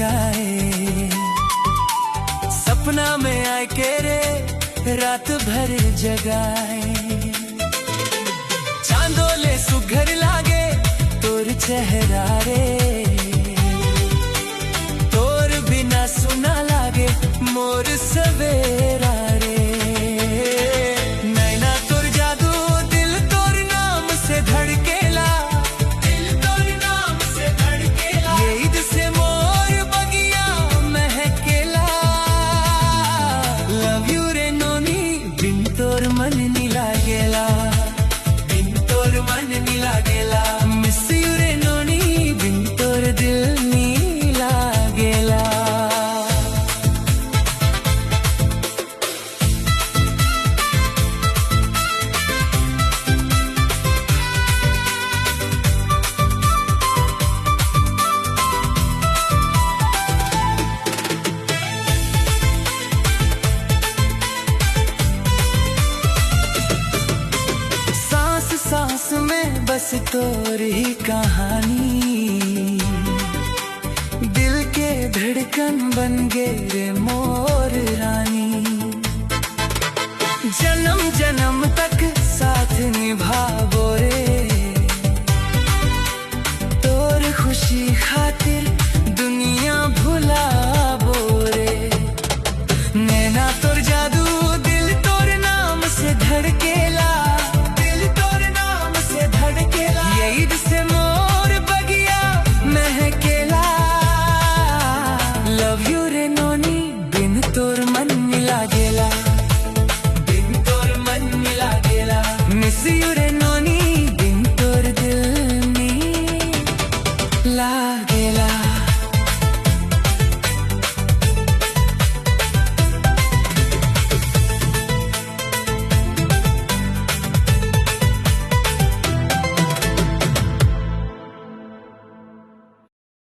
जाए। सपना में आए के रे रात भर जगाए। चांदोले सुघर लागे तोर चेहरा रे, तोर बिना सुना लागे मोर सवेरा रे। नैना तोर जादू दिल तोर नाम से धड़केला, दिल तोर नाम से धड़केला। ये ईद से मोर बगिया महकेला। लव यू रे नोनी बिन तोर मन नी लागेला, बिन तोर मन नी लागेला। मिस यू रे नोनी बिन तोर दिल नी लागेला। सांस में बस तोर ही कहानी, दिल के धड़कन बन गए रे मोर रानी। जन्म जन्म तक साथ निभा